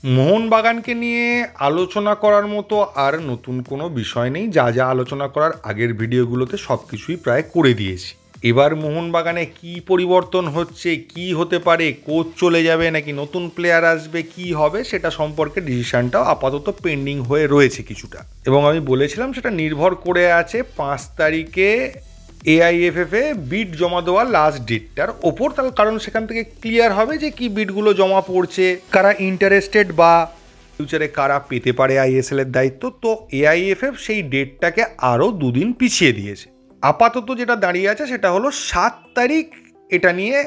মোহনবাগানকে নিয়ে আলোচনা করার মতো আর নতুন কোনো বিষয় নেই। যা যা আলোচনা করার আগের ভিডিওগুলোতে সব কিছুই প্রায় করে দিয়েছি। এবার মোহনবাগানে কি পরিবর্তন হচ্ছে, কি হতে পারে, কোচ চলে যাবে নাকি নতুন প্লেয়ার আসবে, কি হবে সেটা সম্পর্কে ডিসিশনটাও আপাতত পেন্ডিং হয়ে রয়েছে কিছুটা। এবং আমি বলেছিলাম সেটা নির্ভর করে আছে 5 তারিখে এআইএফএফে বিড জমা দেওয়ার লাস্ট ডেটটার ওপর। তার কারণ সেখান থেকে ক্লিয়ার হবে যে কি বিডগুলো জমা পড়ছে, কারা ইন্টারেস্টেড বা ফিউচারে কারা পেতে পারে আইএসএল এর দায়িত্ব। তো এআইএফএফ সেই ডেটটাকে আরও 2 দিন পিছিয়ে দিয়েছে। আপাতত যেটা দাঁড়িয়ে আছে সেটা হলো 7 তারিখ এটা নিয়ে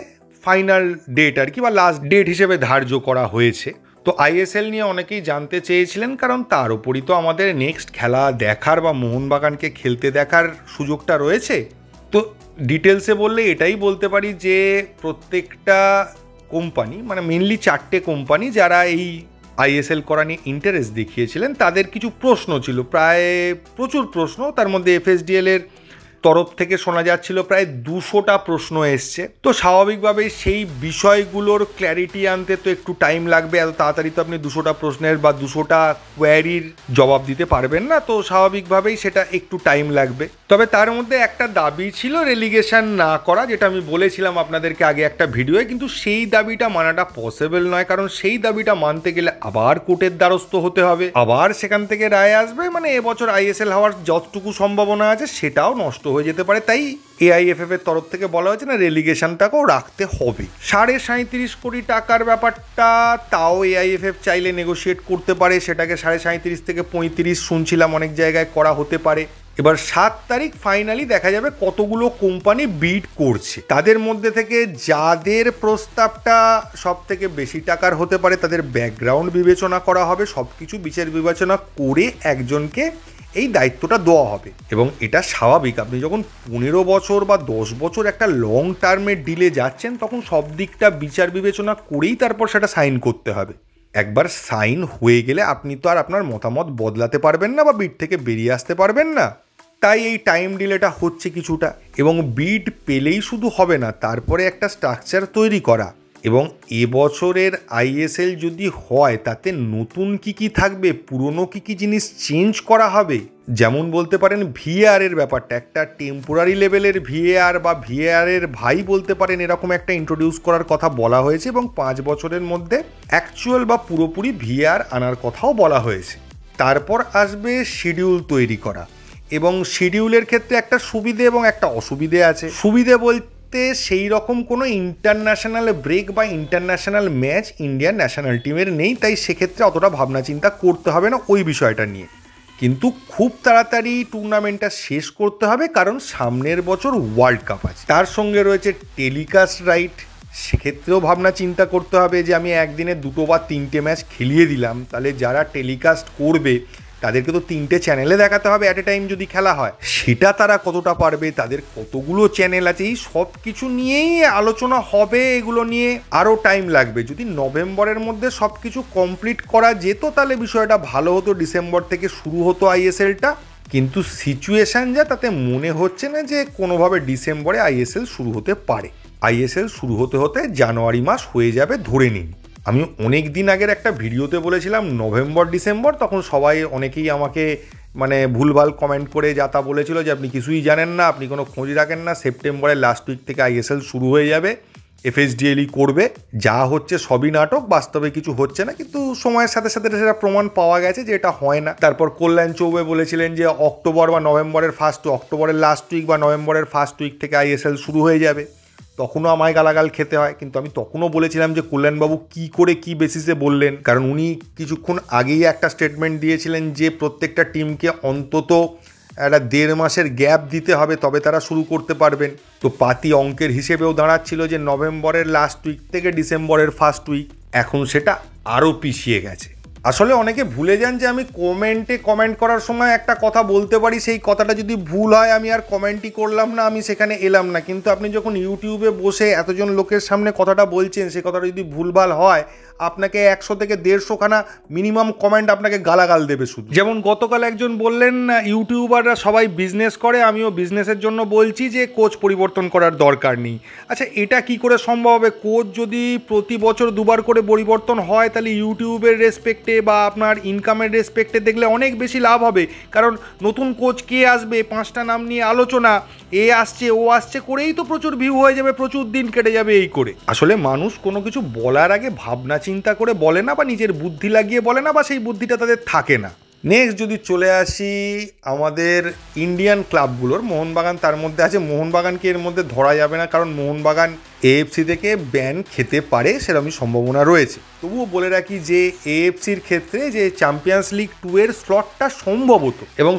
ফাইনাল ডেট আর কি, বা লাস্ট ডেট হিসেবে ধার্য করা হয়েছে। তো আইএসএল নিয়ে অনেকেই জানতে চেয়েছিলেন, কারণ তার উপরই তো আমাদের নেক্সট খেলা দেখার বা মোহনবাগানকে খেলতে দেখার সুযোগটা রয়েছে। তো ডিটেলসে বললে এটাই বলতে পারি যে প্রত্যেকটা কোম্পানি, মানে মেনলি 4টে কোম্পানি যারা এই আইএসএল করা নিয়ে ইন্টারেস্ট দেখিয়েছিলেন, তাদের কিছু প্রশ্ন ছিল, প্রায় প্রচুর প্রশ্ন। তার মধ্যে এফএসডিএল এর তরফ থেকে শোনা যাচ্ছিল প্রায় 200টা প্রশ্ন এসছে। তো স্বাভাবিকভাবেই সেই বিষয়গুলোর ক্ল্যারিটি আনতে তো একটু টাইম লাগবে। এত তাড়াতাড়ি তো আপনি 200টা প্রশ্নের বা 200টা কোয়ারির জবাব দিতে পারবেন না। তো স্বাভাবিকভাবেই সেটা একটু টাইম লাগবে। তবে তার মধ্যে একটা দাবি ছিল রেলিগেশন না করা, যেটা আমি বলেছিলাম আপনাদেরকে আগে একটা ভিডিওয়ে। কিন্তু সেই দাবিটা মানাটা পসিবল নয়, কারণ সেই দাবিটা মানতে গেলে আবার কোর্টের দ্বারস্থ হতে হবে, আবার সেখান থেকে রায় আসবে। মানে এবছর আইএসএল হওয়ার যতটুকু সম্ভাবনা আছে সেটাও নষ্ট হয়ে যেতে পারে। তাই এআইএফএফ এর তরফ থেকে বলা হয়েছে না, রেলিগেশনটাকেও রাখতে হবে। 37.5 কোটি টাকার ব্যাপারটা তাও এআইএফএফ চাইলে নেগোশিয়েট করতে পারে, সেটাকে 37.5 থেকে 35 শুনছিলাম অনেক জায়গায় করা হতে পারে। এবার 7 তারিখ ফাইনালি দেখা যাবে কতগুলো কোম্পানি বিড করছে। তাদের মধ্যে থেকে যাদের প্রস্তাবটা সব থেকে বেশি টাকার হতে পারে তাদের ব্যাকগ্রাউন্ড বিবেচনা করা হবে। সব কিছু বিচার বিবেচনা করে একজনকে এই দায়িত্বটা দেওয়া হবে। এবং এটা স্বাভাবিক, আপনি যখন 15 বছর বা 10 বছর একটা লং টার্মের ডিলে যাচ্ছেন, তখন সব দিকটা বিচার বিবেচনা করেই তারপর সেটা সাইন করতে হবে। একবার সাইন হয়ে গেলে আপনি তো আর আপনার মতামত বদলাতে পারবেন না বা বিড থেকে বেরিয়ে আসতে পারবেন না। তাই এই টাইম ডিলেটা হচ্ছে কিছুটা। এবং বিড পেলেই শুধু হবে না, তারপরে একটা স্ট্রাকচার তৈরি করা। এবং এবছরের আইএসএল যদি হয় তাতে নতুন কি থাকবে, পুরনো কি জিনিস চেঞ্জ করা হবে। যেমন বলতে পারেন ভিএআর এর ব্যাপারটা, একটা টেম্পোরারি লেভেলের ভিএআর বা ভিএআর এর ভাই বলতে পারেন, এরকম একটা ইন্ট্রোডিউস করার কথা বলা হয়েছে। এবং 5 বছরের মধ্যে অ্যাকচুয়াল বা পুরোপুরি ভিএআর আনার কথাও বলা হয়েছে। তারপর আসবে শিডিউল তৈরি করা। এবং শিডিউলের ক্ষেত্রে একটা সুবিধে এবং একটা অসুবিধে আছে। সুবিধে বলতে সেই রকম কোনো ইন্টারন্যাশনাল ব্রেক বা ইন্টারন্যাশনাল ম্যাচ ইন্ডিয়ান ন্যাশনাল টিমের নেই, তাই সেক্ষেত্রে অতটা ভাবনা চিন্তা করতে হবে না ওই বিষয়টা নিয়ে। কিন্তু খুব তাড়াতাড়ি টুর্নামেন্টটা শেষ করতে হবে, কারণ সামনের বছর ওয়ার্ল্ড কাপ আছে। তার সঙ্গে রয়েছে টেলিকাস্ট রাইট, সেক্ষেত্রেও ভাবনা চিন্তা করতে হবে যে আমি একদিনে 2 বা 3টে ম্যাচ খেলিয়ে দিলাম, তাহলে যারা টেলিকাস্ট করবে তাদেরকে তো 3টে চ্যানেলে দেখাতে হবে অ্যাট এ টাইম যদি খেলা হয়। সেটা তারা কতটা পারবে, তাদের কতগুলো চ্যানেল আছে, এই সব কিছু নিয়েই আলোচনা হবে। এগুলো নিয়ে আরও টাইম লাগবে। যদি নভেম্বরের মধ্যে সব কিছু কমপ্লিট করা যেত তাহলে বিষয়টা ভালো হতো, ডিসেম্বর থেকে শুরু হতো আইএসএলটা। কিন্তু সিচুয়েশান যা, তাতে মনে হচ্ছে না যে কোনোভাবে ডিসেম্বরে আইএসএল শুরু হতে পারে। আইএসএল শুরু হতে হতে জানুয়ারি মাস হয়ে যাবে ধরে নিন। আমি অনেক দিন আগের একটা ভিডিওতে বলেছিলাম নভেম্বর ডিসেম্বর, তখন সবাই অনেকেই আমাকে মানে ভুলভাল কমেন্ট করে যা তা বলেছিল যে আপনি কিছুই জানেন না, আপনি কোনো খোঁজ রাখেন না, সেপ্টেম্বরের লাস্ট উইক থেকে আইএসএল শুরু হয়ে যাবে, এফএসডিএলই করবে, যা হচ্ছে সবই নাটক, বাস্তবে কিছু হচ্ছে না। কিন্তু সময়ের সাথে সাথে সেটা প্রমাণ পাওয়া গেছে যে এটা হয় না। তারপর কল্যাণ চৌবে বলেছিলেন যে অক্টোবর বা নভেম্বরের অক্টোবরের লাস্ট উইক বা নভেম্বরের ফার্স্ট উইক থেকে আইএসএল শুরু হয়ে যাবে। তখনও আমায় গালাগাল খেতে হয়, কিন্তু আমি তখনও বলেছিলাম যে কল্যাণবাবু কী করে কী বেসিসে বললেন, কারণ উনি কিছুক্ষণ আগেই একটা স্টেটমেন্ট দিয়েছিলেন যে প্রত্যেকটা টিমকে অন্তত একটা 1.5 মাসের গ্যাপ দিতে হবে, তবে তারা শুরু করতে পারবেন। তো পাতি অঙ্কের হিসেবেও দাঁড়াচ্ছিল যে নভেম্বরের লাস্ট উইক থেকে ডিসেম্বরের ফার্স্ট উইক। এখন সেটা আরও পিছিয়ে গেছে। আসলে অনেকে ভুলে যান যে আমি কমেন্ট করার সময় একটা কথা বলতে পারি, সেই কথাটা যদি ভুল হয় আমি আর কমেন্টই করলাম না, আমি সেখানে এলাম না। কিন্তু আপনি যখন ইউটিউবে বসে এতজন লোকের সামনে কথাটা বলছেন, সেই কথাটা যদি ভুলভাল হয় আপনাকে 100 থেকে 150 খানা মিনিমাম কমেন্ট আপনাকে গালাগাল দেবে শুধু। যেমন গতকাল একজন বললেন ইউটিউবাররা সবাই বিজনেস করে, আমিও বিজনেসের জন্য বলছি যে কোচ পরিবর্তন করার দরকার নেই। আচ্ছা, এটা কি করে সম্ভব হবে? কোচ যদি প্রতি বছর 2বার করে পরিবর্তন হয় তাহলে ইউটিউবের রেসপেক্টে বা আপনার ইনকামের রেসপেক্টে দেখলে অনেক বেশি লাভ হবে। কারণ নতুন কোচ কে আসবে, 5টা নাম নিয়ে আলোচনা, এ আসছে ও আসছে করেই তো প্রচুর ভিউ হয়ে যাবে, প্রচুর দিন কেটে যাবে এই করে। আসলে মানুষ কোনো কিছু বলার আগে ভাবনা চিন্তা করে বলে না, বা নিজের বুদ্ধি লাগিয়ে বলে না, বা সেই বুদ্ধিটা তাদের থাকে না। নেক্সট যদি চলে আসি আমাদের ইন্ডিয়ান ক্লাবগুলোর, মোহনবাগান তার মধ্যে আছে। মোহনবাগানকে এর মধ্যে ধরা যাবে না, কারণ মোহনবাগান এএফসি থেকে ব্যান খেতে পারে সেরকমই সম্ভাবনা রয়েছে। তবুও বলে রাখি যে এএফসির ক্ষেত্রে যে চ্যাম্পিয়ন্স লিগ 2 এর স্লটটা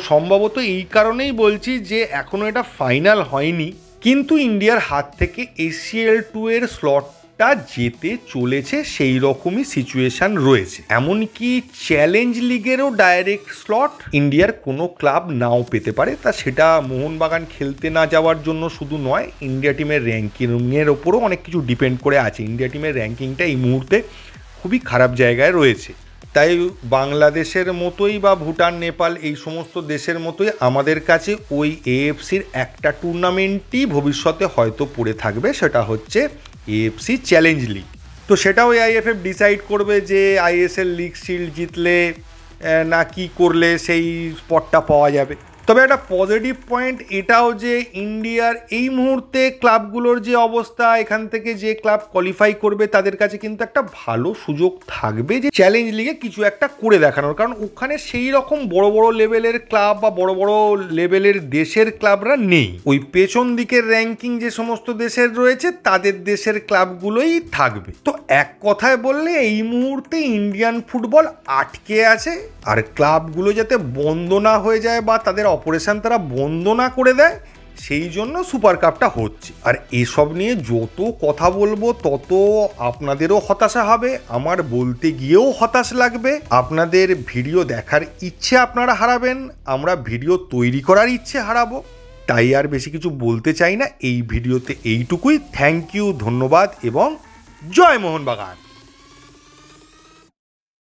সম্ভবত এই কারণেই বলছি যে এখনও এটা ফাইনাল হয়নি, কিন্তু ইন্ডিয়ার হাত থেকে এসিএল 2 এর স্লটটা যেতে চলেছে, সেই রকমই সিচুয়েশন রয়েছে। এমনকি চ্যালেঞ্জ লিগেরও ডাইরেক্ট স্লট ইন্ডিয়ার কোনো ক্লাব নাও পেতে পারে। তা সেটা মোহনবাগান খেলতে না যাওয়ার জন্য শুধু নয়, ইন্ডিয়া টিমের র্যাঙ্কিংয়ের ওপরও অনেক কিছু ডিপেন্ড করে আছে। ইন্ডিয়া টিমের র্যাঙ্কিংটা এই মুহূর্তে খুবই খারাপ জায়গায় রয়েছে। তাই বাংলাদেশের মতোই বা ভুটান, নেপাল এই সমস্ত দেশের মতোই আমাদের কাছে ওই এএফসির একটা টুর্নামেন্টই ভবিষ্যতে হয়তো পড়ে থাকবে, সেটা হচ্ছে এএফসি চ্যালেঞ্জ লিগ। তো সেটাও আইএফএফ ডিসাইড করবে যে আইএসএল লিগ শিল্ড জিতলে না কি করলে সেই স্পটটা পাওয়া যাবে। তবে একটা পজিটিভ পয়েন্ট এটাও যে ইন্ডিয়ার এই মুহূর্তে ক্লাবগুলোর যে অবস্থা, এখান থেকে যে ক্লাব কোয়ালিফাই করবে তাদের কাছে কিন্তু একটা ভালো সুযোগ থাকবে যে চ্যালেঞ্জ লিগে কিছু একটা করে দেখানোর। কারণ ওখানে সেই রকম বড় বড় লেভেলের ক্লাব বা বড় বড় লেভেলের দেশের ক্লাবরা নেই। ওই পেছন দিকের র্যাঙ্কিং যে সমস্ত দেশের রয়েছে তাদের দেশের ক্লাবগুলোই থাকবে। তো এক কথায় বললে এই মুহূর্তে ইন্ডিয়ান ফুটবল আটকে আছে, আর ক্লাবগুলো যাতে বন্ধ না হয়ে যায় বা তাদের অপারেশন তারা বন্ধ না করে দেয়, সেই জন্য সুপার কাপটা হচ্ছে। আর এসব নিয়ে যত কথা বলবো তত আপনাদেরও হতাশা হবে, আমার বলতে গিয়েও হতাশ লাগবে। আপনাদের ভিডিও দেখার ইচ্ছে আপনারা হারাবেন, আমরা ভিডিও তৈরি করার ইচ্ছে হারাবো। তাই আর বেশি কিছু বলতে চাই না, এই ভিডিওতে এইটুকুই। থ্যাংক ইউ, ধন্যবাদ এবং জয় মোহনবাগান।